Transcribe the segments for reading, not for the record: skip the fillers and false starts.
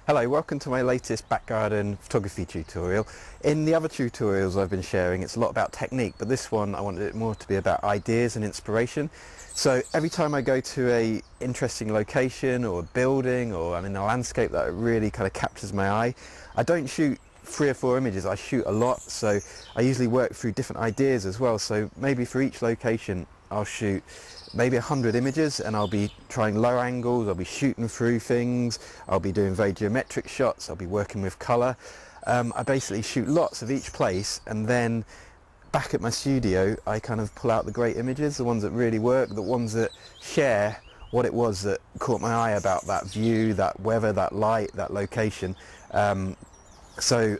Hello, welcome to my latest back garden photography tutorial. In the other tutorials I've been sharing, it's a lot about technique, but this one I wanted it more to be about ideas and inspiration. So every time I go to a interesting location or a building, or I'm in a landscape that really kind of captures my eye, I don't shoot 3 or 4 images, I shoot a lot. So I usually work through different ideas as well. So maybe for each location I'll shoot maybe 100 images, and I'll be trying low angles, I'll be shooting through things, I'll be doing very geometric shots, I'll be working with colour. I basically shoot lots of each place, and then back at my studio I kind of pull out the great images, the ones that really work, the ones that share what it was that caught my eye about that view, that weather, that light, that location. So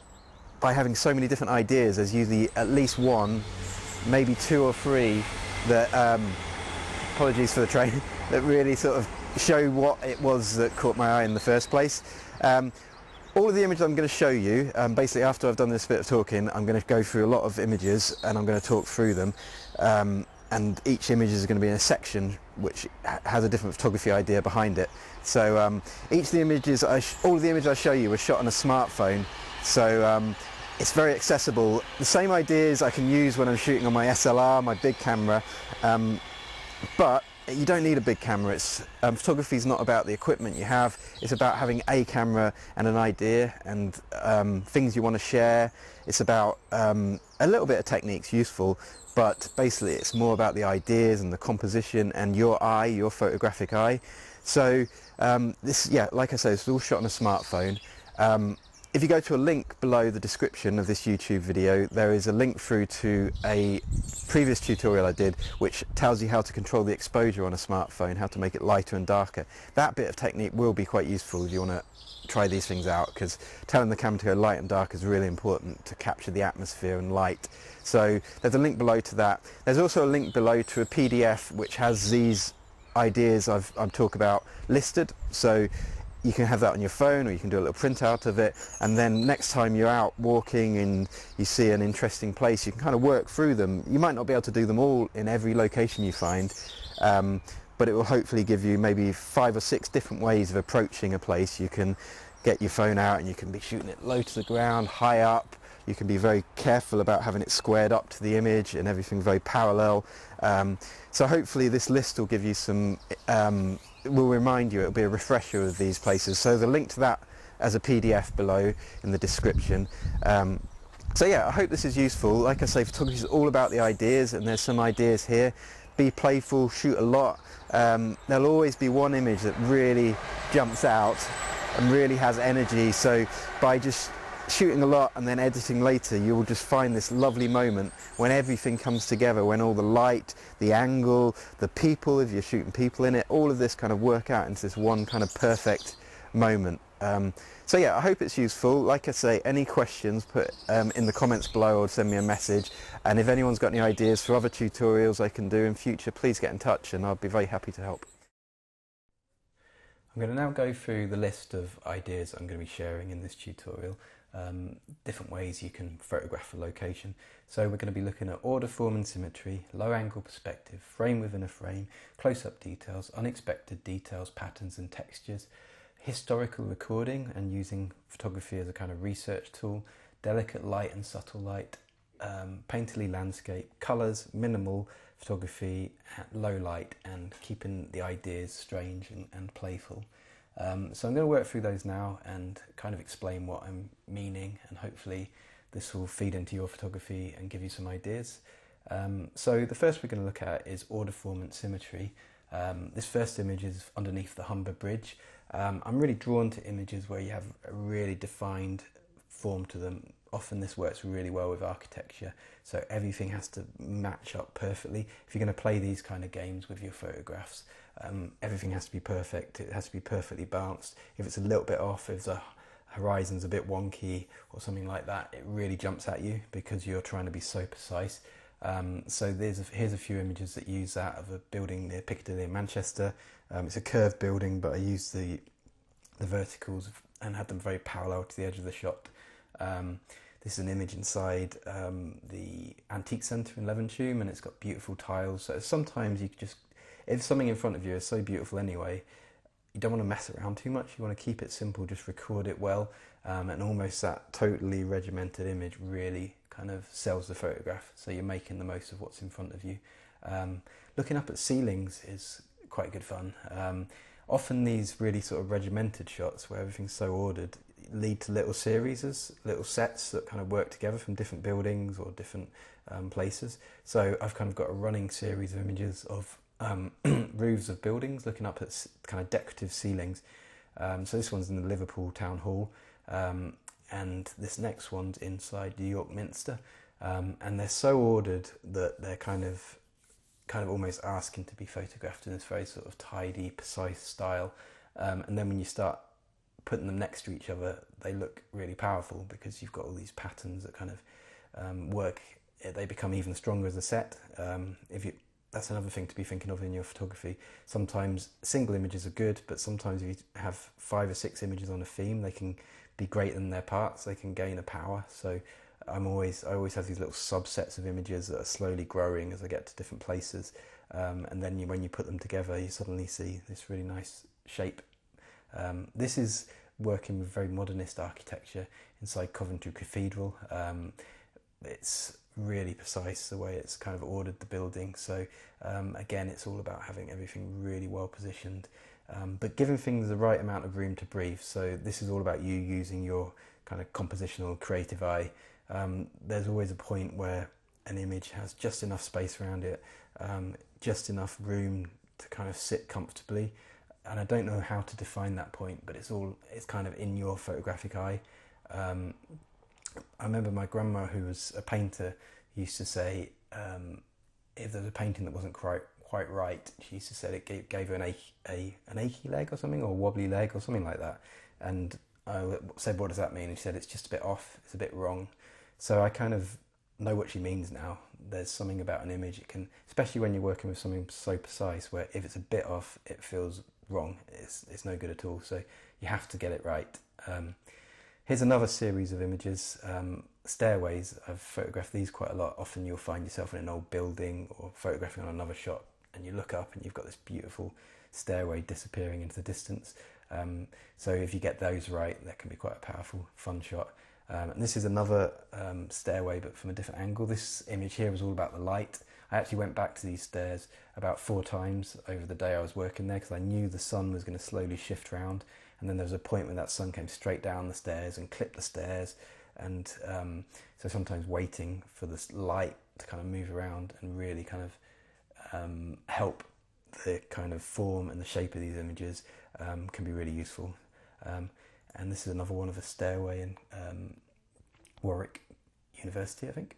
by having so many different ideas, there's usually at least one, maybe 2 or 3 that apologies for the train, that really sort of show what it was that caught my eye in the first place. All of the images I'm going to show you, basically after I've done this bit of talking, I'm going to go through a lot of images and I'm going to talk through them, and each image is going to be in a section which has a different photography idea behind it. So each of the images, all of the images I show you were shot on a smartphone, so it's very accessible. The same ideas I can use when I'm shooting on my SLR, my big camera, but you don't need a big camera. Photography is not about the equipment you have, it's about having a camera and an idea and things you want to share. It's about a little bit of technique's useful, but basically it's more about the ideas and the composition and your eye, your photographic eye. So this, yeah, like I say, it's all shot on a smartphone. If you go to a link below the description of this YouTube video, there is a link through to a previous tutorial I did which tells you how to control the exposure on a smartphone, how to make it lighter and darker. That bit of technique will be quite useful if you want to try these things out, because telling the camera to go light and dark is really important to capture the atmosphere and light. So there's a link below to that. There's also a link below to a PDF which has these ideas I'm talking about listed. So you can have that on your phone, or you can do a little printout of it, and then next time you're out walking and you see an interesting place, you can kind of work through them. You might not be able to do them all in every location you find, but it will hopefully give you maybe 5 or 6 different ways of approaching a place. You can get your phone out and you can be shooting it low to the ground, high up. You can be very careful about having it squared up to the image and everything very parallel. So hopefully this list will give you some, will remind you, it'll be a refresher of these places. So the link to that as a PDF below in the description. So yeah, I hope this is useful. Like I say, photography is all about the ideas, and there's some ideas here. Be playful, shoot a lot. There'll always be one image that really jumps out and really has energy. So by just shooting a lot and then editing later, you will just find this lovely moment when everything comes together, when all the light, the angle, the people, if you're shooting people in it, all of this kind of work out into this one kind of perfect moment. So yeah, I hope it's useful. Like I say, any questions, put in the comments below or send me a message, and if anyone's got any ideas for other tutorials I can do in future, please get in touch and I'll be very happy to help. I'm going to now go through the list of ideas I'm going to be sharing in this tutorial. Different ways you can photograph a location. So we're going to be looking at order, form and symmetry, low angle perspective, frame within a frame, close-up details, unexpected details, patterns and textures, historical recording and using photography as a kind of research tool, delicate light and subtle light, painterly landscape, colours, minimal photography at low light, and keeping the ideas strange and playful. So I'm going to work through those now and kind of explain what I'm meaning, and hopefully this will feed into your photography and give you some ideas. So the first we're going to look at is order, form and symmetry. This first image is underneath the Humber Bridge. I'm really drawn to images where you have a really defined form to them. Often this works really well with architecture, so everything has to match up perfectly. If you're going to play these kind of games with your photographs, everything has to be perfect, it has to be perfectly balanced. If it's a little bit off, if the horizon's a bit wonky or something like that, it really jumps at you because you're trying to be so precise. So here's a few images that use that, of a building near Piccadilly in Manchester. It's a curved building, but I used the verticals and had them very parallel to the edge of the shot. This is an image inside the Antique Centre in Levenshulme, and it's got beautiful tiles. So sometimes you just, if something in front of you is so beautiful anyway, you don't want to mess around too much. You want to keep it simple, just record it well, and almost that totally regimented image really kind of sells the photograph. So you're making the most of what's in front of you. Looking up at ceilings is quite good fun. Often these really sort of regimented shots where everything's so ordered lead to little series, little sets that kind of work together from different buildings or different places. So I've kind of got a running series of images of roofs of buildings looking up at kind of decorative ceilings. So this one's in the Liverpool Town Hall, and this next one's inside New York Minster, and they're so ordered that they're kind of almost asking to be photographed in this very sort of tidy, precise style. And then when you start putting them next to each other, they look really powerful because you've got all these patterns that kind of work. They become even stronger as a set. That's another thing to be thinking of in your photography. Sometimes single images are good, but sometimes if you have 5 or 6 images on a theme, they can be greater than their parts. They can gain a power. So I always have these little subsets of images that are slowly growing as I get to different places, and then when you put them together, you suddenly see this really nice shape. This is working with very modernist architecture inside Coventry Cathedral. It's really precise the way it's kind of ordered the building. So again, it's all about having everything really well positioned, but giving things the right amount of room to breathe. So this is all about you using your kind of compositional creative eye. There's always a point where an image has just enough space around it, just enough room to kind of sit comfortably, and I don't know how to define that point, but it's kind of in your photographic eye. I remember my grandma, who was a painter, used to say if there was a painting that wasn't quite right, she used to say it gave her an achy leg or something, or a wobbly leg or something like that. And I said, what does that mean? And she said, it's just a bit off, it's a bit wrong. So I kind of know what she means now. There's something about an image, it can, especially when you're working with something so precise, where if it's a bit off, it feels wrong. It's no good at all. So you have to get it right. Here's another series of images. Stairways. I've photographed these quite a lot. Often you'll find yourself in an old building or photographing on another shot, and you look up and you've got this beautiful stairway disappearing into the distance. So if you get those right, that can be quite a powerful, fun shot. And this is another stairway, but from a different angle. This image here was all about the light. I actually went back to these stairs about 4 times over the day I was working there, because I knew the sun was going to slowly shift round, and then there was a point when that sun came straight down the stairs and clipped the stairs, and so sometimes waiting for this light to kind of move around and really kind of help the kind of form and the shape of these images can be really useful. And this is another one of a stairway in Warwick University, I think.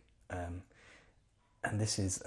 And this is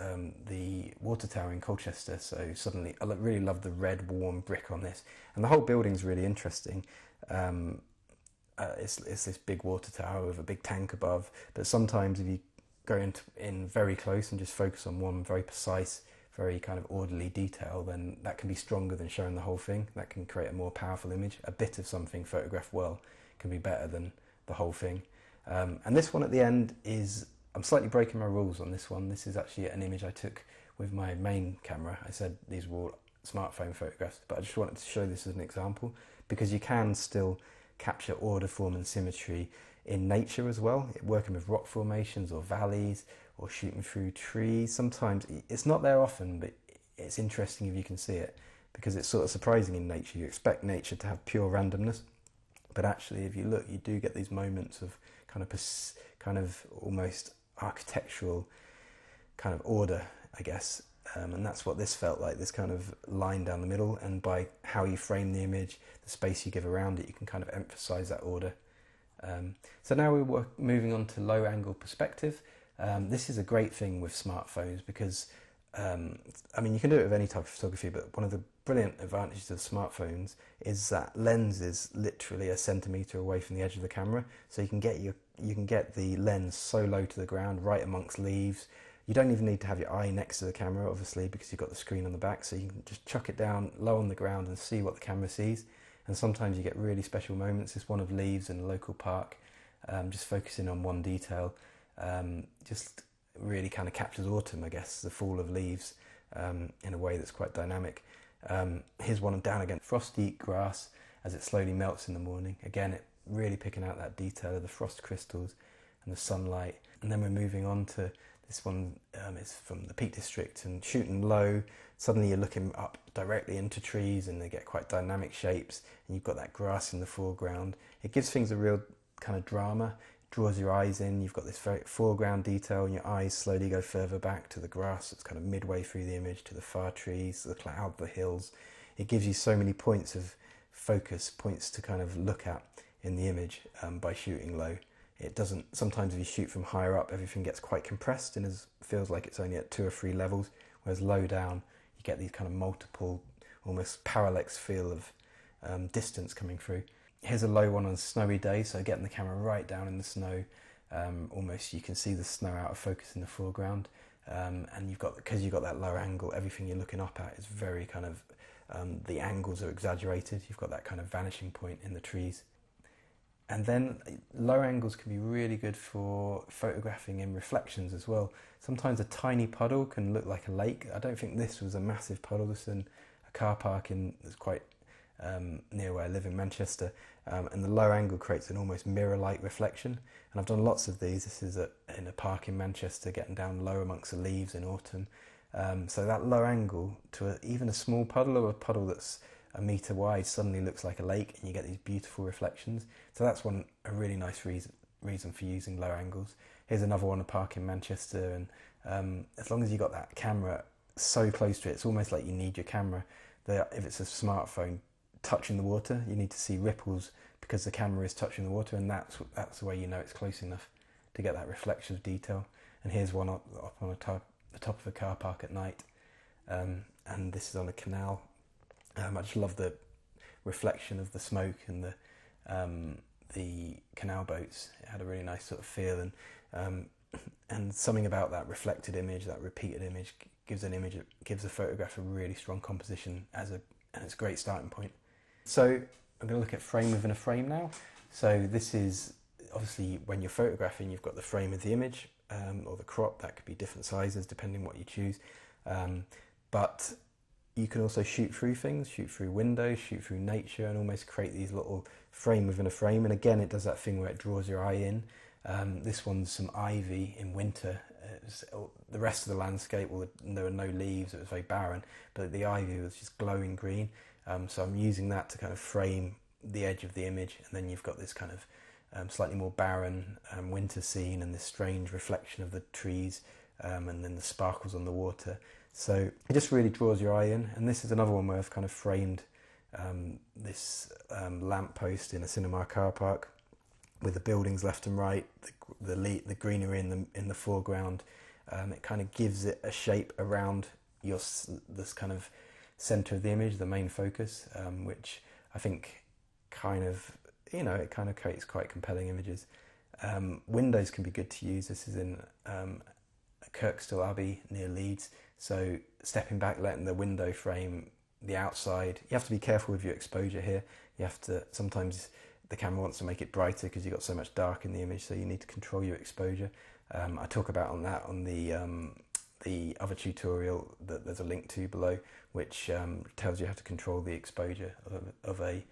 the water tower in Colchester. So suddenly, I really love the red warm brick on this, and the whole building's really interesting. It's this big water tower with a big tank above, but sometimes if you go in very close and just focus on one very precise, very kind of orderly detail, then that can be stronger than showing the whole thing. That can create a more powerful image. A bit of something photographed well can be better than the whole thing. And this one at the end is, I'm slightly breaking my rules on this one. This is actually an image I took with my main camera. I said these were all smartphone photographs, but I just wanted to show this as an example, because you can still capture order, form and symmetry in nature as well, working with rock formations or valleys, or shooting through trees. Sometimes it's not there often, but it's interesting if you can see it, because it's sort of surprising in nature. You expect nature to have pure randomness, but actually if you look, you do get these moments of kind of almost architectural kind of order, I guess. And that's what this felt like, this kind of line down the middle, and by how you frame the image, the space you give around it, you can kind of emphasize that order. So now we're moving on to low angle perspective. This is a great thing with smartphones, because I mean, you can do it with any type of photography, but one of the brilliant advantages of smartphones is that lens is literally a centimetre away from the edge of the camera, so you can get the lens so low to the ground, right amongst leaves. You don't even need to have your eye next to the camera, obviously, because you've got the screen on the back, so you can just chuck it down low on the ground and see what the camera sees. And sometimes you get really special moments. This one of leaves in a local park, just focusing on one detail, just really kind of captures autumn, I guess, the fall of leaves, in a way that's quite dynamic. Here's one down again, frosty grass as it slowly melts in the morning. Again, it really picking out that detail of the frost crystals and the sunlight. And then we're moving on to this one, is from the Peak District, and shooting low, suddenly you're looking up directly into trees and they get quite dynamic shapes, and you've got that grass in the foreground. It gives things a real kind of drama, it draws your eyes in. You've got this very foreground detail and your eyes slowly go further back to the grass. It's kind of midway through the image, to the far trees, the cloud, the hills. It gives you so many points of focus, points to kind of look at in the image by shooting low. It doesn't, sometimes if you shoot from higher up, everything gets quite compressed and feels like it's only at 2 or 3 levels, whereas low down, you get these kind of multiple, almost parallax feel of distance coming through. Here's a low one on a snowy day, so getting the camera right down in the snow, almost you can see the snow out of focus in the foreground, and because you've got that low angle, everything you're looking up at is very kind of, the angles are exaggerated. You've got that kind of vanishing point in the trees. And then low angles can be really good for photographing in reflections as well. Sometimes a tiny puddle can look like a lake. I don't think this was a massive puddle. This is in a car park that's quite near where I live in Manchester. And the low angle creates an almost mirror-like reflection. And I've done lots of these. This is in a park in Manchester, getting down low amongst the leaves in autumn. So that low angle to even a small puddle, or a puddle that's a metre wide, suddenly looks like a lake, and you get these beautiful reflections. So that's a really nice reason for using low angles. Here's another one, a park in Manchester, and as long as you've got that camera so close to it, it's almost like you need your camera. If it's a smartphone touching the water, you need to see ripples because the camera is touching the water, and that's the way you know it's close enough to get that reflection of detail. And here's one up on the top of a car park at night, and this is on a canal. I just love the reflection of the smoke and the canal boats. It had a really nice sort of feel, and something about that reflected image, that repeated image, gives a photograph a really strong composition and it's a great starting point. So I'm going to look at frame within a frame now. So this is obviously when you're photographing, you've got the frame of the image or the crop. That could be different sizes depending what you choose, but you can also shoot through things, shoot through windows, shoot through nature, and almost create these little frame within a frame. And again, it does that thing where it draws your eye in. This one's some ivy in winter. The rest of the landscape, there were no leaves, it was very barren, but the ivy was just glowing green. So I'm using that to kind of frame the edge of the image, and then you've got this kind of slightly more barren winter scene and this strange reflection of the trees, and then the sparkles on the water. So it just really draws your eye in. And this is another one where I've kind of framed this lamp post in a cinema car park with the buildings left and right, the greenery in the foreground. It kind of gives it a shape around this kind of centre of the image, the main focus, which I think it kind of creates quite compelling images. Windows can be good to use. This is in Kirkstall Abbey near Leeds. So stepping back, letting the window frame the outside. You have to be careful with your exposure here. Sometimes the camera wants to make it brighter because you've got so much dark in the image, so you need to control your exposure. I talk about on the other tutorial that there's a link to below, which tells you how to control the exposure of a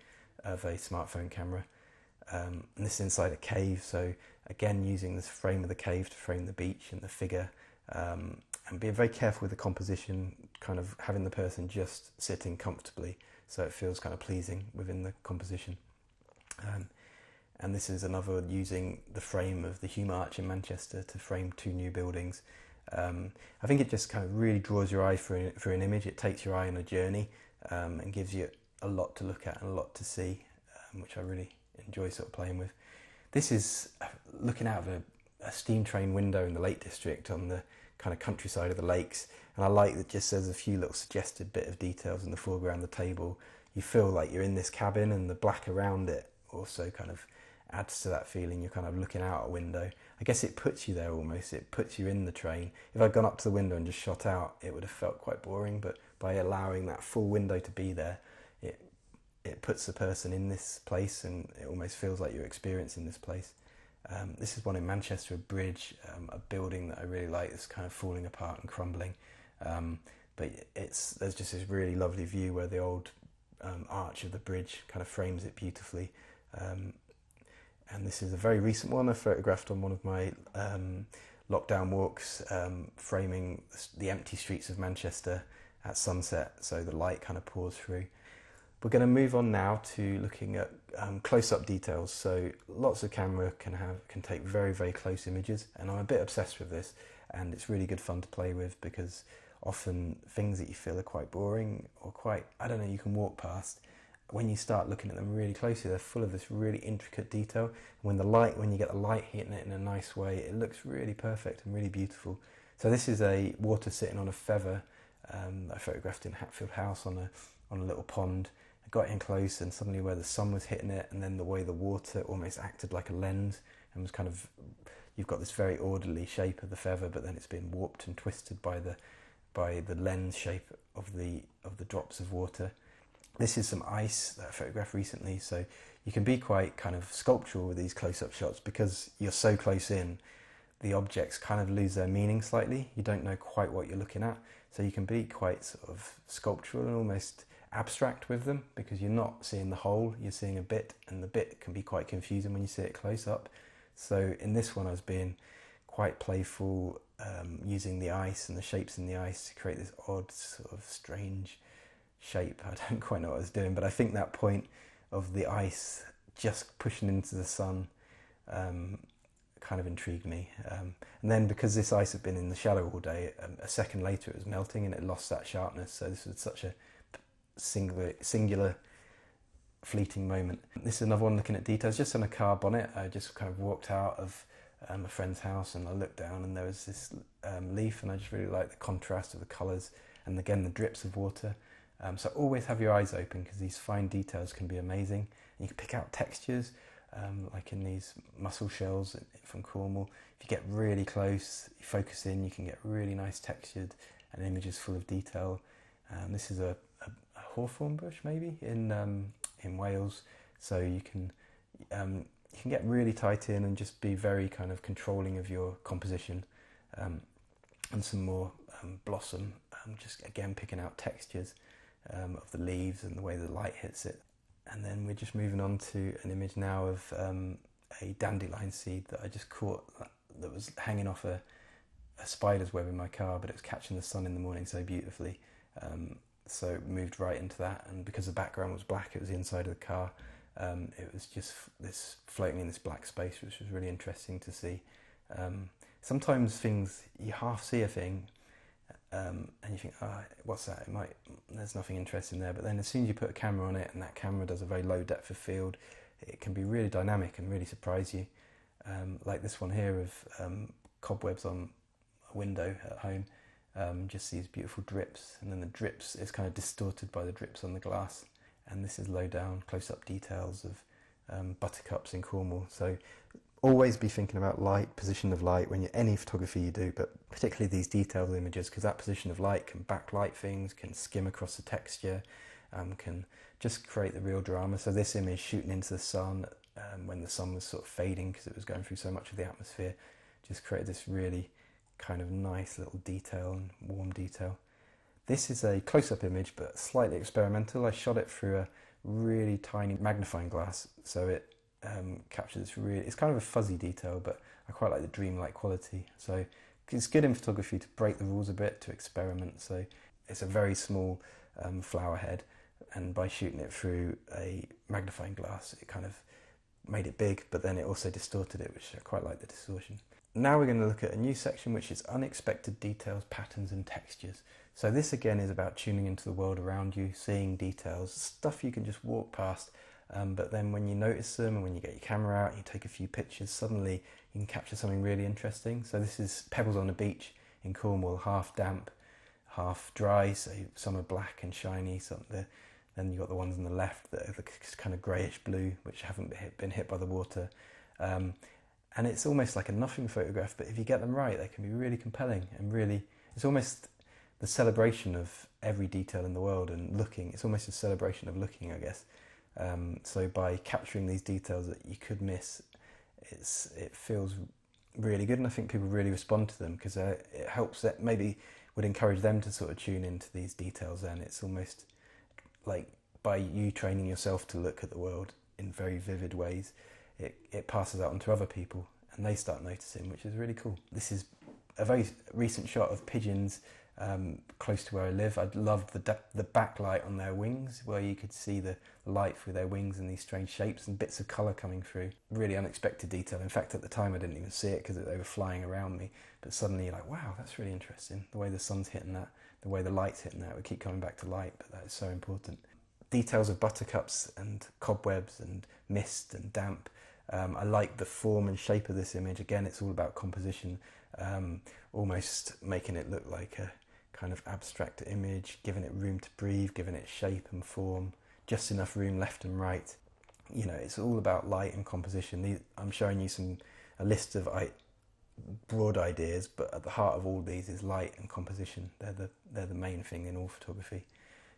smartphone camera. And this is inside a cave, so again using this frame of the cave to frame the beach and the figure, and being very careful with the composition, kind of having the person just sitting comfortably so it feels kind of pleasing within the composition. And this is another using the frame of the Hume Arch in Manchester to frame 2 new buildings. I think it just kind of really draws your eye through an image. It takes your eye on a journey, and gives you a lot to look at and a lot to see, which I really enjoy sort of playing with. This is looking out of a steam train window in the Lake District on the kind of countryside of the lakes, and I like that just there's a few little suggested bit of details in the foreground, the table. You feel like you're in this cabin, and the black around it also kind of adds to that feeling. You're kind of looking out a window. I guess it puts you there almost. It puts you in the train. If I'd gone up to the window and just shot out, it would have felt quite boring, but by allowing that full window to be there, it puts the person in this place, and it almost feels like you're experiencing this place. This is one in Manchester, a bridge, a building that I really like that's kind of falling apart and crumbling. but there's just this really lovely view where the old arch of the bridge kind of frames it beautifully. And this is a very recent one I photographed on one of my lockdown walks, framing the empty streets of Manchester at sunset, so the light kind of pours through. We're going to move on now to looking at close-up details. So lots of camera can take very, very close images, and I'm a bit obsessed with this, and it's really good fun to play with because often things that you feel are quite boring or quite, I don't know, you can walk past, when you start looking at them really closely, they're full of this really intricate detail. When you get the light hitting it in a nice way, it looks really perfect and really beautiful. So this is a water sitting on a feather I photographed in Hatfield House on a little pond. I got in close, and suddenly where the sun was hitting it, and then the way the water almost acted like a lens, and was kind of, you've got this very orderly shape of the feather, but then it's been warped and twisted by the lens shape of the drops of water. This is some ice that I photographed recently, so you can be quite kind of sculptural with these close-up shots because you're so close in. The objects kind of lose their meaning slightly. You don't know quite what you're looking at, so you can be quite sort of sculptural and almost abstract with them because you're not seeing the whole, you're seeing a bit, and the bit can be quite confusing when you see it close up. So in this one I was being quite playful, using the ice and the shapes in the ice to create this odd sort of strange shape. I don't quite know what I was doing, but I think that point of the ice just pushing into the sun kind of intrigued me. And then because this ice had been in the shadow all day, a second later it was melting and it lost that sharpness, so this was such a singular fleeting moment. This is another one looking at details, just on a car bonnet. I just kind of walked out of a friend's house and I looked down and there was this leaf, and I just really liked the contrast of the colours and again the drips of water. So always have your eyes open because these fine details can be amazing. And you can pick out textures, like in these mussel shells from Cornwall. If you get really close, you focus in, you can get really nice textured and images full of detail. This is a hawthorn bush maybe in Wales, so you can get really tight in and just be very kind of controlling of your composition. And some more blossom, just again picking out textures of the leaves and the way the light hits it. And then we're just moving on to an image now of a dandelion seed that I just caught that was hanging off a spider's web in my car, but it was catching the sun in the morning so beautifully. So it moved right into that, and because the background was black, it was the inside of the car. It was just this floating in this black space, which was really interesting to see. Sometimes things, you half see a thing and you think, oh, what's that? There's nothing interesting there. But then as soon as you put a camera on it and that camera does a very low depth of field, it can be really dynamic and really surprise you. Like this one here of cobwebs on a window at home, just these beautiful drips, and then the drips is kind of distorted by the drips on the glass. And this is low down close-up details of buttercups in Cornwall. So always be thinking about light, position of light when any photography you do, but particularly these detailed images, because that position of light can backlight things, can skim across the texture, can just create the real drama. So this image shooting into the sun when the sun was sort of fading because it was going through so much of the atmosphere, just created this really kind of nice little detail and warm detail. This is a close-up image but slightly experimental. I shot it through a really tiny magnifying glass, so it captures this really, it's kind of a fuzzy detail, but I quite like the dreamlike quality. So it's good in photography to break the rules a bit, to experiment. So it's a very small flower head, and by shooting it through a magnifying glass, it kind of made it big, but then it also distorted it, which I quite like the distortion. Now we're going to look at a new section, which is unexpected details, patterns and textures. So this again is about tuning into the world around you, seeing details, stuff you can just walk past, but then when you notice them and when you get your camera out and you take a few pictures, suddenly you can capture something really interesting. So this is pebbles on a beach in Cornwall, half damp, half dry, so some are black and shiny, then you've got the ones on the left that are the kind of greyish blue, which haven't been hit by the water. And it's almost like a nothing photograph, but if you get them right, they can be really compelling and really, it's almost the celebration of every detail in the world and looking. It's almost a celebration of looking, I guess. So by capturing these details that you could miss, it feels really good, and I think people really respond to them because it helps that maybe would encourage them to sort of tune into these details. Then it's almost like by you training yourself to look at the world in very vivid ways, it passes out onto other people and they start noticing, which is really cool. This is a very recent shot of pigeons close to where I live. I loved the backlight on their wings, where you could see the light through their wings and these strange shapes and bits of colour coming through. Really unexpected detail. In fact, at the time I didn't even see it because they were flying around me, but suddenly you're like, wow, that's really interesting. The way the sun's hitting that, the way the light's hitting that. We keep coming back to light, but that is so important. Details of buttercups and cobwebs and mist and damp. I like the form and shape of this image. Again, it's all about composition, almost making it look like a kind of abstract image, giving it room to breathe, giving it shape and form, just enough room left and right. You know, it's all about light and composition. I'm showing you a list of broad ideas, but at the heart of all these is light and composition. They're the main thing in all photography.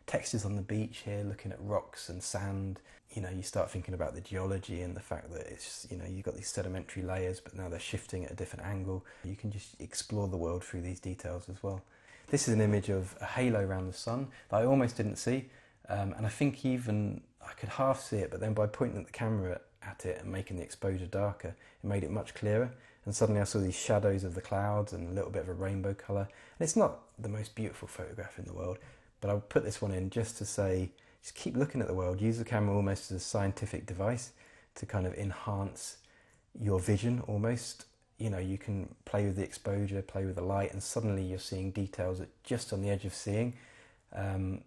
Textures on the beach here, looking at rocks and sand. You know, you start thinking about the geology and the fact that it's, you know, you've got these sedimentary layers, but now they're shifting at a different angle. You can just explore the world through these details as well. This is an image of a halo around the sun that I almost didn't see, and I think even I could half see it, but then by pointing the camera at it and making the exposure darker, it made it much clearer. And suddenly I saw these shadows of the clouds and a little bit of a rainbow colour. And it's not the most beautiful photograph in the world, but I'll put this one in just to say, just keep looking at the world. Use the camera almost as a scientific device to kind of enhance your vision almost. You know, you can play with the exposure, play with the light, and suddenly you're seeing details that just on the edge of seeing.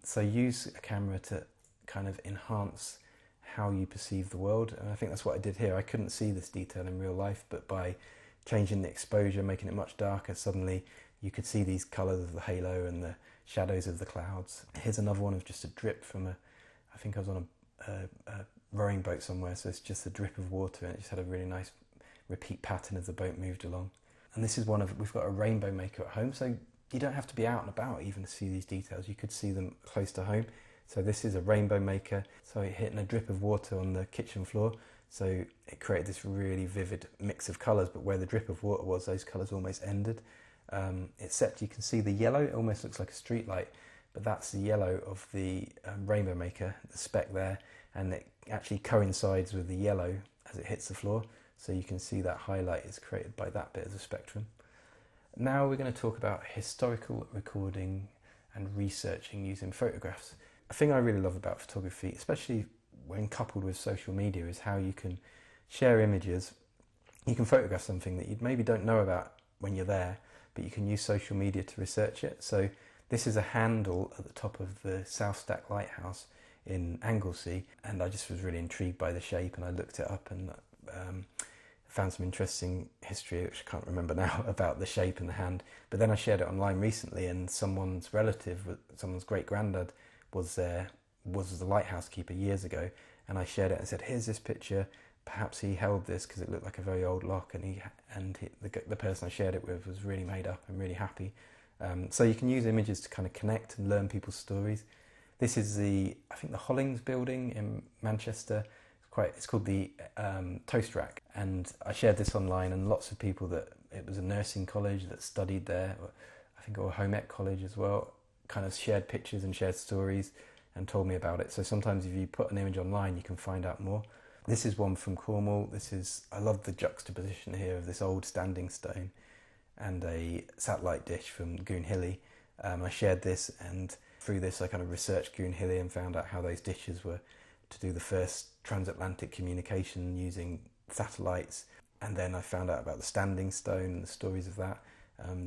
So use a camera to kind of enhance how you perceive the world. And I think that's what I did here. I couldn't see this detail in real life, but by changing the exposure, making it much darker, suddenly you could see these colours of the halo and the shadows of the clouds. Here's another one of just a drip from I think I was on a rowing boat somewhere, so it's just a drip of water and it just had a really nice repeat pattern as the boat moved along. And this is we've got a rainbow maker at home, so you don't have to be out and about even to see these details. You could see them close to home. So this is a rainbow maker, so it hitting a drip of water on the kitchen floor. So it created this really vivid mix of colours, but where the drip of water was, those colours almost ended. Except you can see the yellow, it almost looks like a street light, but that's the yellow of the rainbow maker, the speck there, and it actually coincides with the yellow as it hits the floor. So you can see that highlight is created by that bit of the spectrum. Now we're going to talk about historical recording and researching using photographs. A thing I really love about photography, especially when coupled with social media, is how you can share images. You can photograph something that you maybe don't know about when you're there, but you can use social media to research it. So this is a handle at the top of the South Stack Lighthouse in Anglesey, and I just was really intrigued by the shape, and I looked it up and found some interesting history, which I can't remember now, about the shape and the hand. But then I shared it online recently, and someone's relative, someone's great-granddad, was the lighthouse keeper years ago, and I shared it and said, here's this picture, perhaps he held this because it looked like a very old lock, and the person I shared it with was really made up and really happy. So you can use images to kind of connect and learn people's stories. This is I think the Hollings building in Manchester. It's called the Toast Rack, and I shared this online, and lots of people it was a nursing college that studied there, I think, or a home ec college as well, kind of shared pictures and shared stories and told me about it. So sometimes if you put an image online, you can find out more. This is one from Cornwall. I love the juxtaposition here of this old standing stone and a satellite dish from Goonhilly. I shared this, and through this I kind of researched Goonhilly and found out how those dishes were to do the first transatlantic communication using satellites, and then I found out about the standing stone and the stories of that.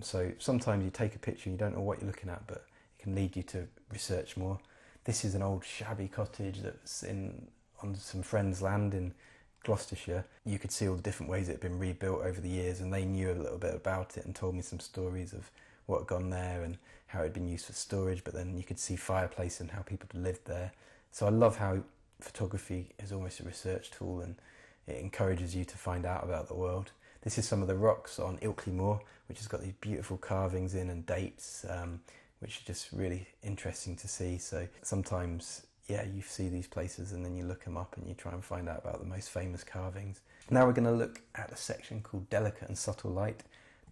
So sometimes you take a picture and you don't know what you're looking at, but it can lead you to research more. This is an old shabby cottage that's on some friends' land in Gloucestershire. You could see all the different ways it had been rebuilt over the years, and they knew a little bit about it and told me some stories of what had gone there and how it had been used for storage, but then you could see fireplace and how people had lived there. So I love how photography is almost a research tool, and it encourages you to find out about the world. This is some of the rocks on Ilkley Moor, which has got these beautiful carvings in and dates, which are just really interesting to see. So sometimes, you see these places and then you look them up and you try and find out about the most famous carvings. Now we're going to look at a section called Delicate and Subtle Light.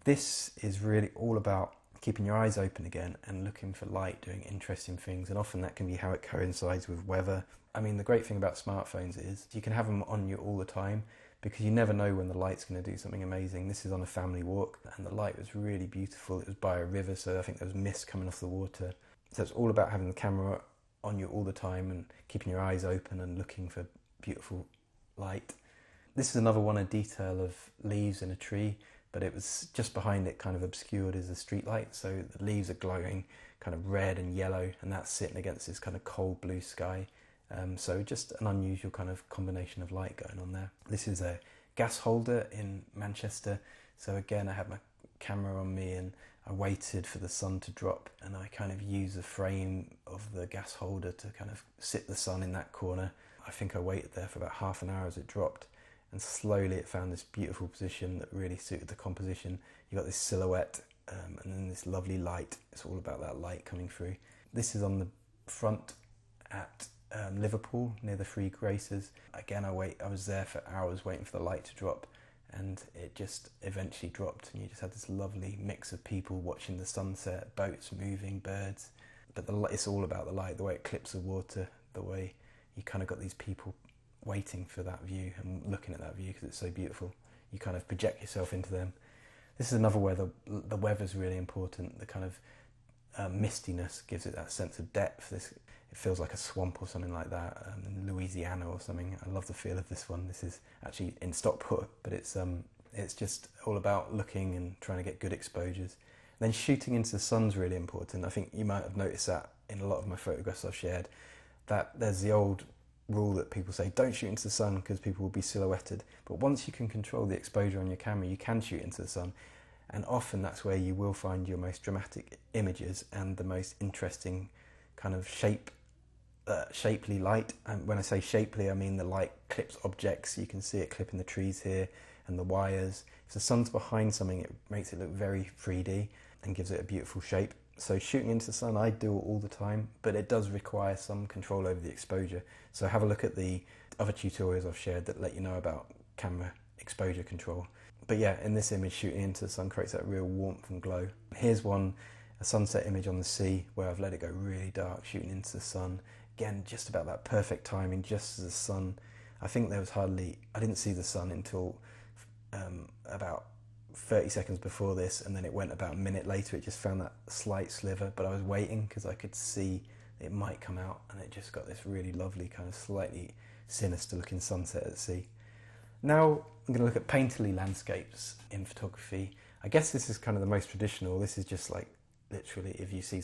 This is really all about keeping your eyes open again and looking for light, doing interesting things, and often that can be how it coincides with weather. I mean, the great thing about smartphones is you can have them on you all the time because you never know when the light's going to do something amazing. This is on a family walk and the light was really beautiful. It was by a river, so I think there was mist coming off the water. So it's all about having the camera on you all the time and keeping your eyes open and looking for beautiful light. This is another one, a detail of leaves in a tree, but it was just behind it, kind of obscured, is a street light. So the leaves are glowing kind of red and yellow, and that's sitting against this kind of cold blue sky. So just an unusual kind of combination of light going on there. This is a gas holder in Manchester. So again, I had my camera on me and I waited for the sun to drop, and I kind of used the frame of the gas holder to kind of sit the sun in that corner. I think I waited there for about half an hour as it dropped, and slowly it found this beautiful position that really suited the composition. You got this silhouette and then this lovely light. It's all about that light coming through. This is on the front at Liverpool near the Three Graces. Again, I was there for hours waiting for the light to drop, and it just eventually dropped, and you just had this lovely mix of people watching the sunset, boats moving, birds. But it's all about the light, the way it clips the water, the way you kind of got these people waiting for that view and looking at that view because it's so beautiful. You kind of project yourself into them. This is another where the weather's really important. The kind of mistiness gives it that sense of depth. It feels like a swamp or something like that, in Louisiana or something. I love the feel of this one. This is actually in Stockport, but it's just all about looking and trying to get good exposures. And then shooting into the sun's really important. I think you might have noticed that in a lot of my photographs I've shared, that there's the old rule that people say, don't shoot into the sun because people will be silhouetted. But once you can control the exposure on your camera, you can shoot into the sun. And often that's where you will find your most dramatic images and the most interesting kind of shapely light. And when I say shapely, I mean the light clips objects. You can see it clipping the trees here and the wires. If the sun's behind something, it makes it look very 3D and gives it a beautiful shape. So shooting into the sun, I do it all the time, but it does require some control over the exposure. So have a look at the other tutorials I've shared that let you know about camera exposure control. But yeah, in this image, shooting into the sun creates that real warmth and glow. Here's one, a sunset image on the sea where I've let it go really dark, shooting into the sun. Again, just about that perfect timing, just as the sun, I think I didn't see the sun until about 30 seconds before this, and then it went about a minute later. It just found that slight sliver, but I was waiting because I could see it might come out, and it just got this really lovely kind of slightly sinister looking sunset at sea. Now I'm going to look at painterly landscapes in photography. I guess this is kind of the most traditional. This is just like literally if you see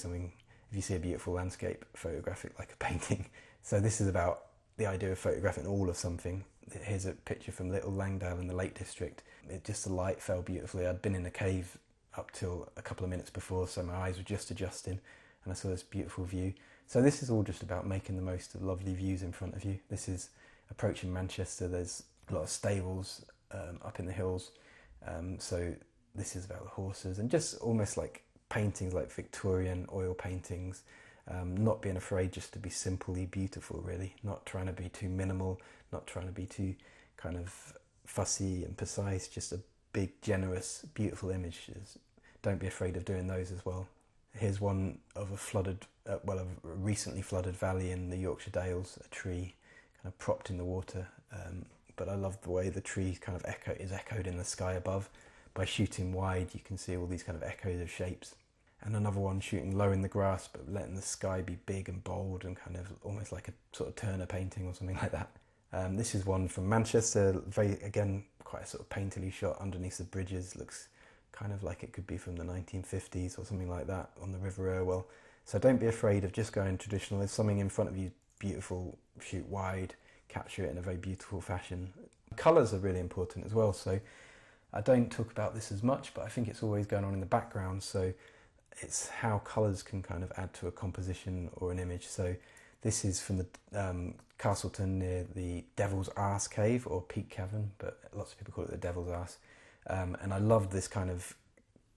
a beautiful landscape, photograph it like a painting. So this is about the idea of photographing all of something. Here's a picture from Little Langdale in the Lake District. The light fell beautifully. I'd been in a cave up till a couple of minutes before, so my eyes were just adjusting, and I saw this beautiful view. So this is all just about making the most of lovely views in front of you. This is approaching Manchester. There's a lot of stables up in the hills. So this is about the horses and just almost like paintings, like Victorian oil paintings. Not being afraid just to be simply beautiful, really. Not trying to be too minimal, not trying to be too kind of fussy and precise. Just a big, generous, beautiful image. Don't be afraid of doing those as well. Here's one of a recently flooded valley in the Yorkshire Dales, a tree kind of propped in the water. But I love the way the tree kind of is echoed in the sky above. By shooting wide, you can see all these kind of echoes of shapes. And another one shooting low in the grass, but letting the sky be big and bold and kind of almost like a sort of Turner painting or something like that. This is one from Manchester, again, quite a sort of painterly shot underneath the bridges. Looks kind of like it could be from the 1950s or something like that on the River Irwell. So don't be afraid of just going traditional. There's something in front of you beautiful, shoot wide, capture it in a very beautiful fashion. Colours are really important as well. So I don't talk about this as much, but I think it's always going on in the background. So it's how colours can kind of add to a composition or an image. So this is from the Castleton near the Devil's Arse Cave, or Peak Cavern, but lots of people call it the Devil's Arse. And I love this kind of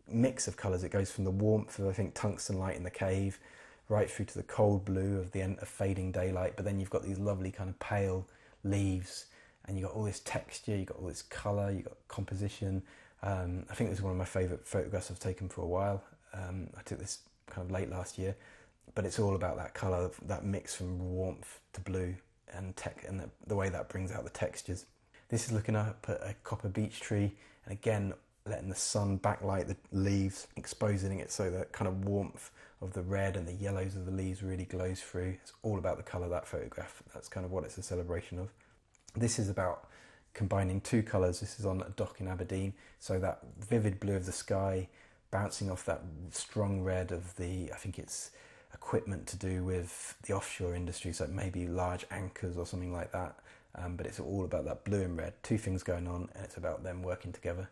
mix of colours. It goes from the warmth of, I think, tungsten light in the cave, right through to the cold blue of the end of fading daylight. But then you've got these lovely kind of pale leaves, and you've got all this texture, you've got all this colour, you've got composition. I think this is one of my favourite photographs I've taken for a while. I took this kind of late last year, but it's all about that colour, that mix from warmth to blue and the way that brings out the textures. This is looking up at a copper beech tree, and again letting the sun backlight the leaves, exposing it so that kind of warmth of the red and the yellows of the leaves really glows through. It's all about the colour of that photograph. That's kind of what it's a celebration of. This is about combining two colours. This is on a dock in Aberdeen, so that vivid blue of the sky bouncing off that strong red of the, I think it's equipment to do with the offshore industry, so maybe large anchors or something like that, but it's all about that blue and red, two things going on, and it's about them working together.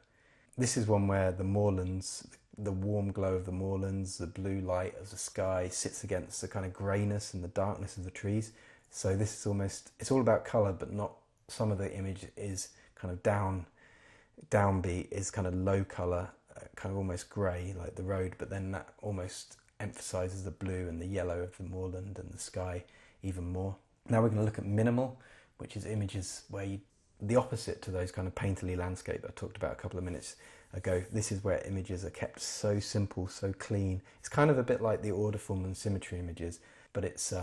This is one where the moorlands, the warm glow of the moorlands, the blue light of the sky sits against the kind of greyness and the darkness of the trees. So this is almost, it's all about colour, but not, some of the image is kind of downbeat, is kind of low colour, kind of almost grey like the road, but then that almost emphasises the blue and the yellow of the moorland and the sky even more. Now we're going to look at minimal, which is images where the opposite to those kind of painterly landscape I talked about a couple of minutes ago. This is where images are kept so simple, so clean. It's kind of a bit like the order, form and symmetry images, but it's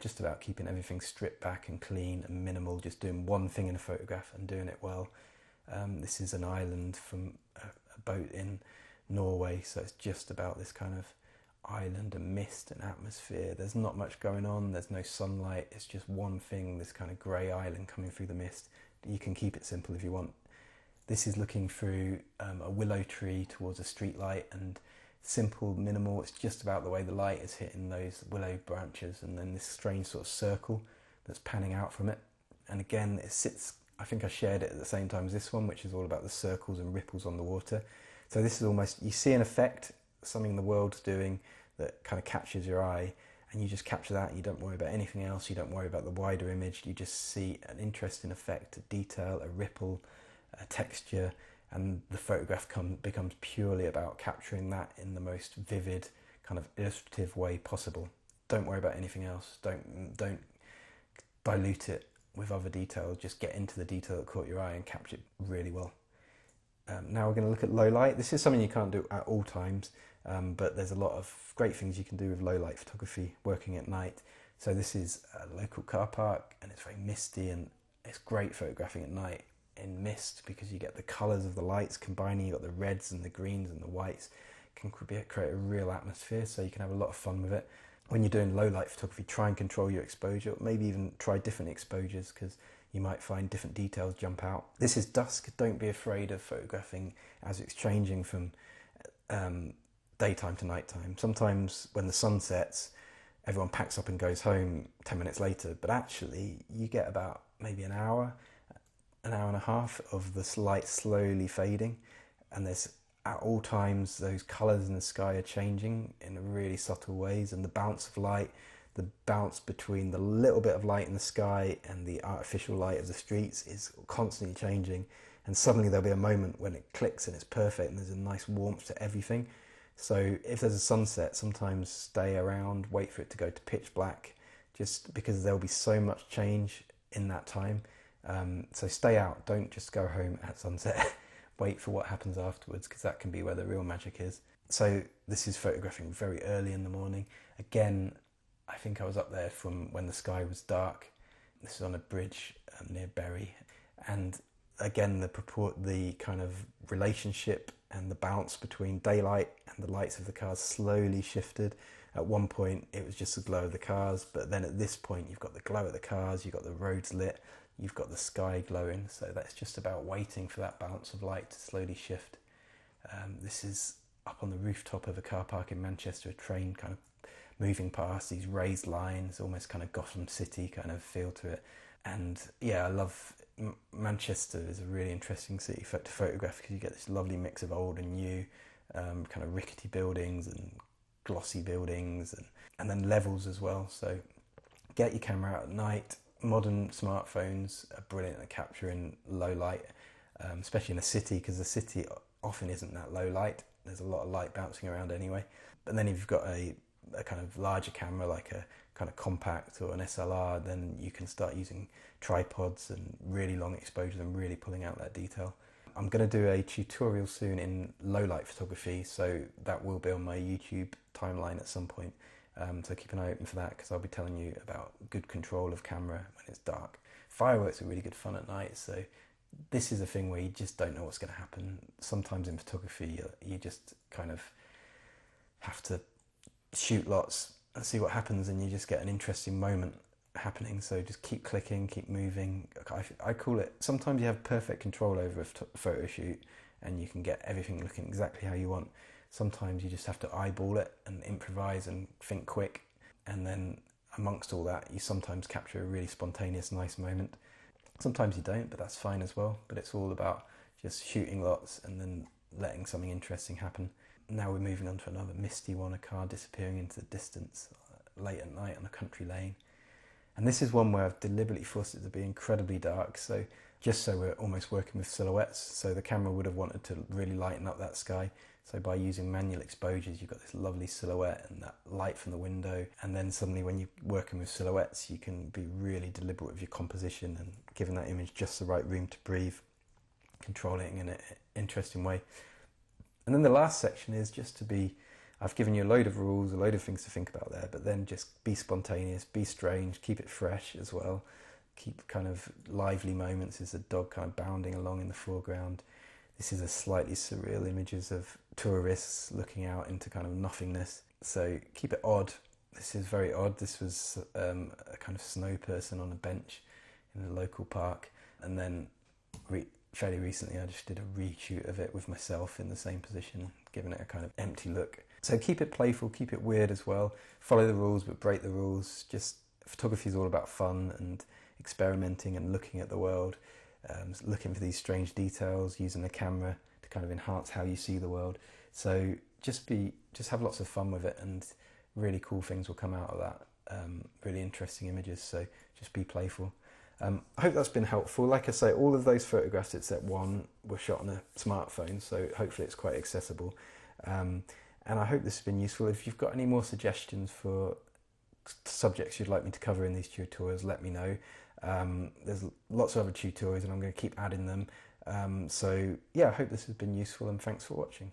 just about keeping everything stripped back and clean and minimal, just doing one thing in a photograph and doing it well. This is an island from a boat in Norway, so it's just about this kind of island and mist and atmosphere. There's not much going on, there's no sunlight, it's just one thing, this kind of grey island coming through the mist. You can keep it simple if you want. This is looking through a willow tree towards a street light, and simple, minimal. It's just about the way the light is hitting those willow branches, and then this strange sort of circle that's panning out from it. And again, it sits, I think I shared it at the same time as this one, which is all about the circles and ripples on the water. So this is almost, you see an effect, something the world's doing that kind of captures your eye, and you just capture that. You don't worry about anything else. You don't worry about the wider image. You just see an interesting effect, a detail, a ripple, a texture, and the photograph becomes purely about capturing that in the most vivid, kind of illustrative way possible. Don't worry about anything else. Don't dilute it with other details. Just get into the detail that caught your eye and capture it really well. Now we're going to look at low light. This is something you can't do at all times, but there's a lot of great things you can do with low light photography working at night. So this is a local car park, and it's very misty, and it's great photographing at night in mist because you get the colours of the lights combining. You've got the reds and the greens and the whites. Can create a real atmosphere, so you can have a lot of fun with it. When you're doing low light photography, try and control your exposure, maybe even try different exposures, because you might find different details jump out. This is dusk. Don't be afraid of photographing as it's changing from daytime to nighttime. Sometimes when the sun sets, everyone packs up and goes home 10 minutes later, but actually you get about maybe an hour and a half of the light slowly fading, and there's at all times those colours in the sky are changing in really subtle ways, and the bounce of light, the bounce between the little bit of light in the sky and the artificial light of the streets is constantly changing, and suddenly there'll be a moment when it clicks and it's perfect and there's a nice warmth to everything. So if there's a sunset, sometimes stay around, wait for it to go to pitch black, just because there'll be so much change in that time. So stay out, don't just go home at sunset. Wait for what happens afterwards, because that can be where the real magic is. So this is photographing very early in the morning. Again, I think I was up there from when the sky was dark. This is on a bridge near Bury, and again the kind of relationship and the bounce between daylight and the lights of the cars slowly shifted. At one point it was just the glow of the cars, but then at this point you've got the glow of the cars, you've got the roads lit, you've got the sky glowing. So that's just about waiting for that bounce of light to slowly shift. This is up on the rooftop of a car park in Manchester, a train kind of moving past these raised lines, almost kind of Gotham City kind of feel to it. And yeah, I love Manchester. Is a really interesting city to photograph because you get this lovely mix of old and new, kind of rickety buildings and glossy buildings, and then levels as well. So get your camera out at night. Modern smartphones are brilliant at capturing low light, especially in a city, because the city often isn't that low light. There's a lot of light bouncing around anyway. But then if you've got a kind of larger camera, like a kind of compact or an SLR, then you can start using tripods and really long exposures and really pulling out that detail. I'm going to do a tutorial soon in low light photography, so that will be on my YouTube timeline at some point. So keep an eye open for that, because I'll be telling you about good control of camera when it's dark. Fireworks are really good fun at night, so this is a thing where you just don't know what's going to happen. Sometimes in photography you just kind of have to shoot lots and see what happens, and you just get an interesting moment happening. So just keep clicking, keep moving. I call it, sometimes you have perfect control over a photo shoot and you can get everything looking exactly how you want. Sometimes you just have to eyeball it and improvise and think quick, and then amongst all that you sometimes capture a really spontaneous nice moment. Sometimes you don't, but that's fine as well. But it's all about just shooting lots and then letting something interesting happen. Now we're moving on to another misty one, a car disappearing into the distance late at night on a country lane. And this is one where I've deliberately forced it to be incredibly dark, so just so we're almost working with silhouettes. So the camera would have wanted to really lighten up that sky. So by using manual exposures, you've got this lovely silhouette and that light from the window. And then suddenly when you're working with silhouettes, you can be really deliberate with your composition and giving that image just the right room to breathe, controlling it in an interesting way. And then the last section is just to be, I've given you a load of rules, a load of things to think about there, but then just be spontaneous, be strange, keep it fresh as well. Keep kind of lively moments. There's a dog kind of bounding along in the foreground. This is a slightly surreal images of tourists looking out into kind of nothingness. So keep it odd. This is very odd. This was a kind of snow person on a bench in a local park. And then fairly recently I just did a reshoot of it with myself in the same position, giving it a kind of empty look. So keep it playful, keep it weird as well. Follow the rules but break the rules. Just photography is all about fun and experimenting and looking at the world, looking for these strange details, using the camera to kind of enhance how you see the world. So just have lots of fun with it, and really cool things will come out of that. Really interesting images. So just be playful. I hope that's been helpful. Like I say, all of those photographs except one were shot on a smartphone, so hopefully it's quite accessible. And I hope this has been useful. If you've got any more suggestions for subjects you'd like me to cover in these tutorials, let me know. There's lots of other tutorials and I'm going to keep adding them. So yeah, I hope this has been useful, and thanks for watching.